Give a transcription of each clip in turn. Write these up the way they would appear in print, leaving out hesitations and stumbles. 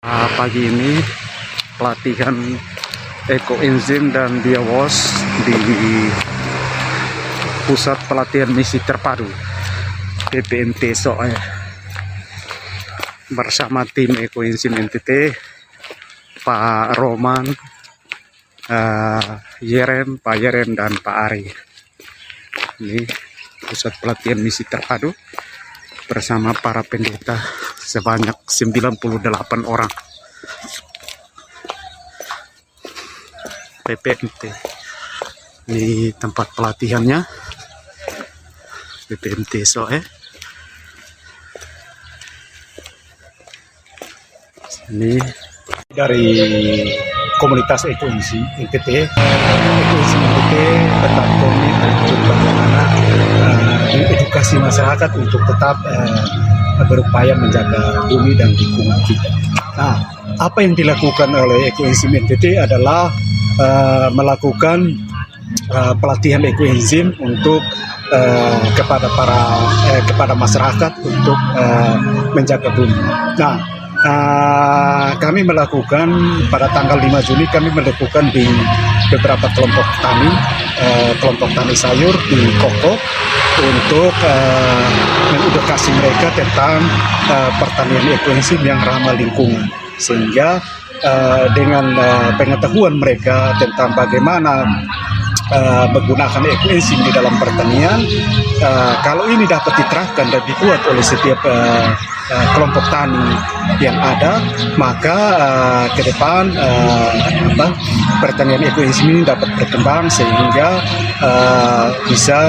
Pagi ini pelatihan ekoenzim dan biowos di Pusat Pelatihan Misi Terpadu PPMT SOE bersama tim ekoenzim NTT, Pak Roman, Pak Yeren dan Pak Ari. Ini Pusat Pelatihan Misi Terpadu bersama para pendeta sebanyak 98 orang PPMT. Ini tempat pelatihannya PPMT SOE. Ini dari komunitas ekoenzim NTT. Ekoenzim NTT tetap komit untuk bagaimana edukasi masyarakat untuk tetap berupaya menjaga bumi dan lingkungan kita. Nah, apa yang dilakukan oleh ekoenzim NTT adalah melakukan pelatihan ekoenzim untuk kepada masyarakat untuk menjaga bumi. Nah, kami melakukan pada tanggal 5 Juni kami melakukan di beberapa kelompok tani sayur di Koko untuk mengedukasi mereka tentang pertanian ekoenzim yang ramah lingkungan, sehingga dengan pengetahuan mereka tentang bagaimana menggunakan ekoenzim di dalam pertanian, kalau ini dapat diterapkan dan dibuat oleh setiap kelompok tani yang ada, maka ke depan pertanian ekoenzim ini dapat berkembang sehingga bisa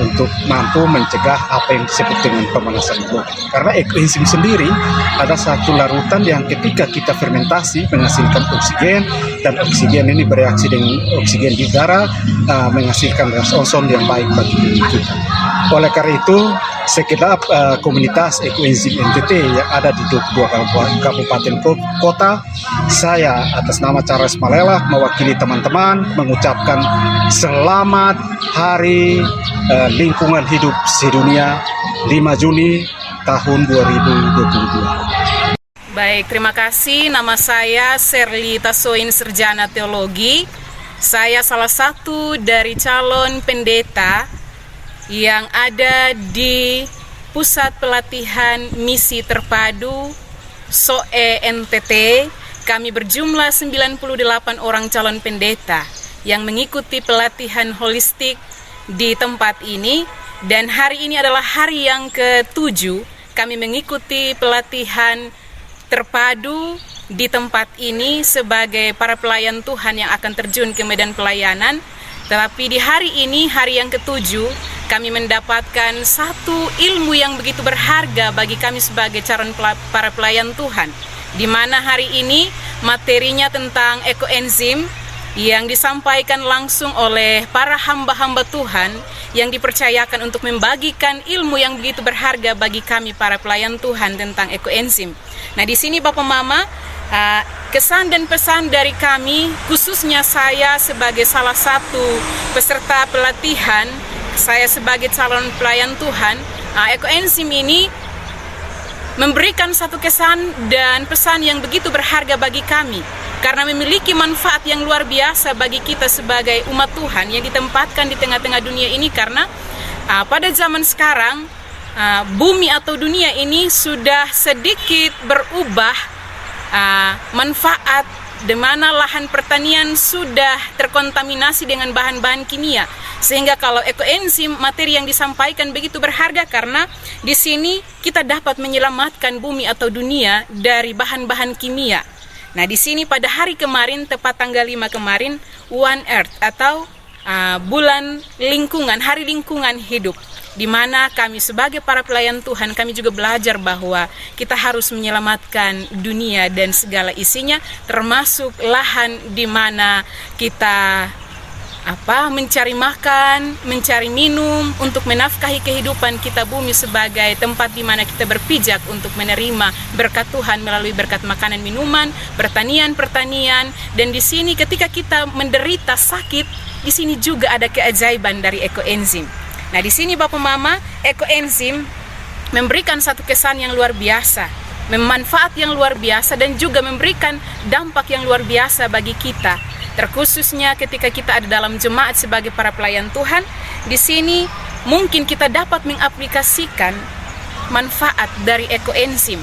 untuk mampu mencegah apa yang disebut dengan pemanasan global. Karena ekoenzim sendiri ada satu larutan yang ketika kita fermentasi menghasilkan oksigen, dan oksigen ini bereaksi dengan oksigen di udara, menghasilkan gas ozon yang baik bagi bumi kita. Oleh karena itu, segenap komunitas ekoenzim NTT yang ada di 22 kabupaten kota, saya atas nama Charles Malela mewakili teman-teman mengucapkan selamat Hari Lingkungan Hidup Sedunia 5 Juni tahun 2022. Baik, terima kasih. Nama saya Serli Tasoin, Sarjana Teologi. Saya salah satu dari calon pendeta yang ada di Pusat Pelatihan Misi Terpadu SOE NTT. Kami berjumlah 98 orang calon pendeta yang mengikuti pelatihan holistik di tempat ini, dan hari ini adalah hari yang ke-7 kami mengikuti pelatihan terpadu di tempat ini sebagai para pelayan Tuhan yang akan terjun ke medan pelayanan. Tetapi di hari ini, hari yang ke-7, kami mendapatkan satu ilmu yang begitu berharga bagi kami sebagai calon para pelayan Tuhan, di mana hari ini materinya tentang ekoenzim yang disampaikan langsung oleh para hamba-hamba Tuhan yang dipercayakan untuk membagikan ilmu yang begitu berharga bagi kami para pelayan Tuhan tentang ekoenzim. Nah, di sini Bapak Mama, kesan dan pesan dari kami, khususnya saya sebagai salah satu peserta pelatihan, saya sebagai calon pelayan Tuhan, ekoenzim ini memberikan satu kesan dan pesan yang begitu berharga bagi kami, karena memiliki manfaat yang luar biasa bagi kita sebagai umat Tuhan yang ditempatkan di tengah-tengah dunia ini. Karena pada zaman sekarang bumi atau dunia ini sudah sedikit berubah manfaat, di mana lahan pertanian sudah terkontaminasi dengan bahan-bahan kimia, sehingga kalau ekoenzim, materi yang disampaikan begitu berharga karena di sini kita dapat menyelamatkan bumi atau dunia dari bahan-bahan kimia. Nah, di sini pada hari kemarin, tepat tanggal 5 kemarin, One Earth atau bulan lingkungan, hari lingkungan hidup, di mana kami sebagai para pelayan Tuhan, kami juga belajar bahwa kita harus menyelamatkan dunia dan segala isinya, termasuk lahan di mana kita mencari makan, mencari minum, untuk menafkahi kehidupan kita, bumi sebagai tempat di mana kita berpijak untuk menerima berkat Tuhan melalui berkat makanan, minuman, pertanian, dan di sini ketika kita menderita sakit, di sini juga ada keajaiban dari ekoenzim. Nah, di sini Bapak Mama, ekoenzim memberikan satu kesan yang luar biasa. memanfaat yang luar biasa dan juga memberikan dampak yang luar biasa bagi kita. Terkhususnya ketika kita ada dalam jemaat sebagai para pelayan Tuhan, di sini mungkin kita dapat mengaplikasikan manfaat dari ekoenzim.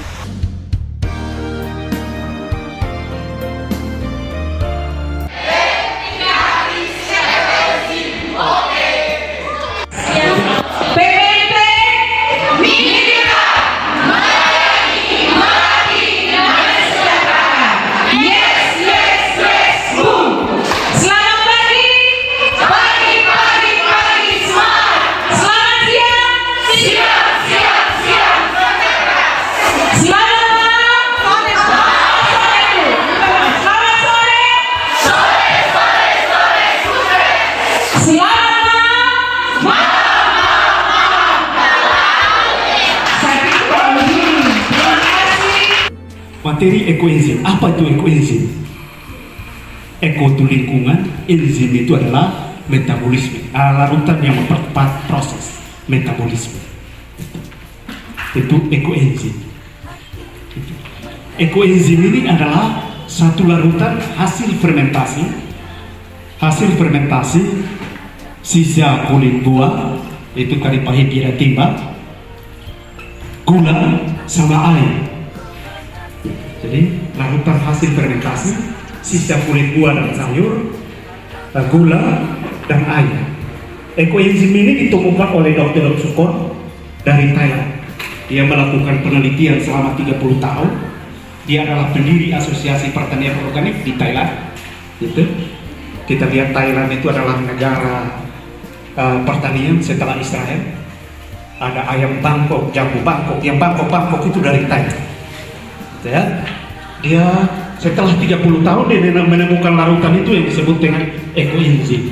Materi ekoenzim, apa itu ekoenzim? Eko itu lingkungan, enzim itu adalah metabolisme, larutan yang mempercepat proses metabolisme. Itu ekoenzim. Ekoenzim ini adalah satu larutan hasil fermentasi sisa kulit buah, itu kari pahit tidak timbang, gula sama air. Jadi larutan hasil fermentasi sisa kulit buah dan sayur, gula dan air. Ekoenzim ini ditemukan oleh Dr. Sukor dari Thailand. Dia melakukan penelitian selama 30 tahun. Dia adalah pendiri Asosiasi Pertanian Organik di Thailand. Gitu. Kita lihat Thailand itu adalah negara pertanian setelah Israel. Ada ayam Bangkok, jambu Bangkok. Yang Bangkok itu dari Thailand. Ya, dia setelah 30 tahun dia menemukan larutan itu yang disebut dengan ekoenzim.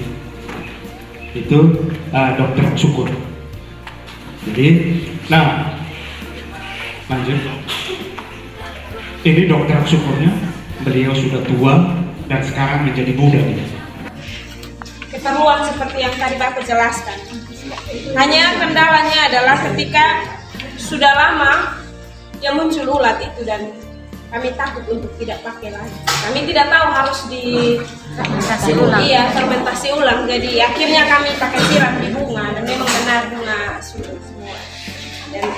Itu Dr. Syukur. Jadi, nah, lanjut. Ini Dr. Syukurnya, beliau sudah tua dan sekarang menjadi muda. Keperluan seperti yang tadi Bapak jelaskan. Hanya kendalanya adalah ketika sudah lama yang muncul ulat itu dan kami takut untuk tidak pakai lagi. Kami tidak tahu harus fermentasi ulang. Iya, fermentasi ulang. Jadi akhirnya kami pakai siram di bunga dan memang benar bunga sudah semua. Dan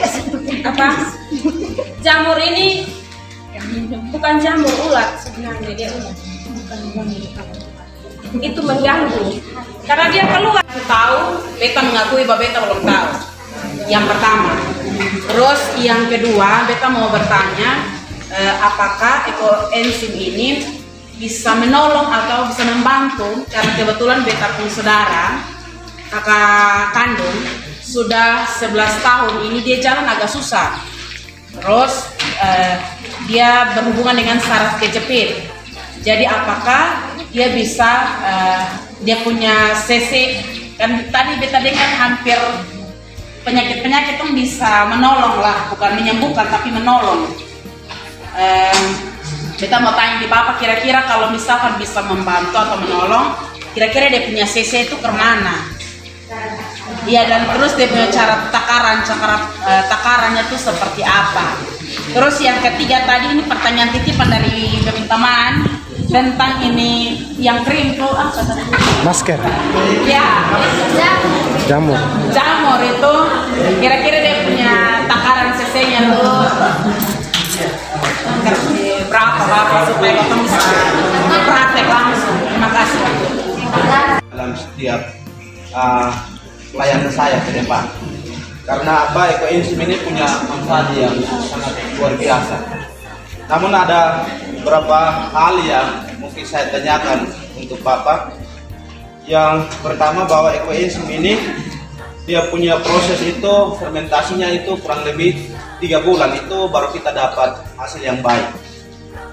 jamur ini bukan jamur ulat sebenarnya, dia ulat. Itu mengganggu karena dia keluar. Tahu, beta mengakui bahwa beta belum tahu. Yang pertama. Terus yang kedua, beta mau bertanya, apakah ekoenzim ini bisa menolong atau bisa membantu, karena kebetulan beta pun saudara, kakak kandung, sudah 11 tahun ini dia jalan agak susah. Terus dia berhubungan dengan saraf kejepit. Jadi apakah dia bisa, dia punya CC, kan tadi beta dengar hampir penyakit-penyakit itu bisa menolong lah, bukan menyembuhkan tapi menolong. Kita mau tanya di Bapak, kira-kira kalau misalkan bisa membantu atau menolong, kira-kira dia punya CC itu kemana? Iya, dan terus dia punya cara takarannya tuh seperti apa? Terus yang ketiga tadi ini pertanyaan titipan dari teman-teman tentang ini yang krim tuh apa tadi? Masker. Ya, jamur itu kira-kira dia punya takaran CC-nya tuh berapa Bapak supaya Bapak bisa praktek langsung. Terima kasih. Dalam setiap pelayanan saya ke depan, karena ekoenzim ini punya manfaat yang sangat luar biasa. Namun ada beberapa hal yang mungkin saya tanyakan untuk Bapak. Yang pertama, bahwa ekoenzim ini dia punya proses itu, fermentasinya itu kurang lebih 3 bulan itu baru kita dapat hasil yang baik.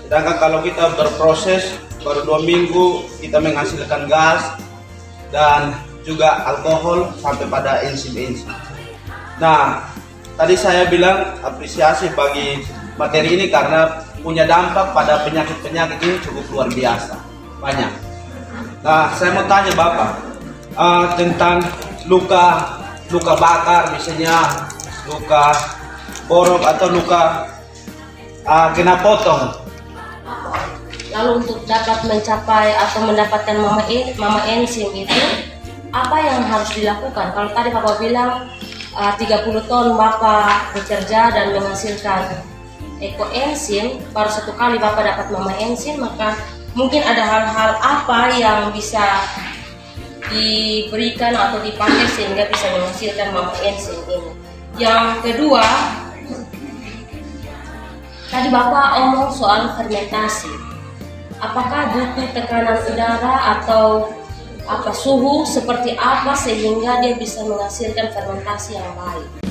Sedangkan kalau kita berproses baru 2 minggu kita menghasilkan gas dan juga alkohol sampai pada enzim-enzim. Nah, tadi saya bilang apresiasi bagi materi ini karena punya dampak pada penyakit-penyakit ini cukup luar biasa, banyak. Nah, saya mau tanya Bapak tentang luka bakar, misalnya luka borok atau luka kena potong. Lalu untuk dapat mencapai atau mendapatkan mama enzim itu, apa yang harus dilakukan? Kalau tadi Bapak bilang 30 tahun Bapak bekerja dan menghasilkan ekoenzim, baru 1 kali Bapak dapat mama enzim, maka mungkin ada hal-hal apa yang bisa diberikan atau dipakai sehingga bisa menghasilkan mama enzim ini. Yang kedua, tadi Bapak omong soal fermentasi. Apakah butuh tekanan udara atau suhu seperti apa sehingga dia bisa menghasilkan fermentasi yang baik?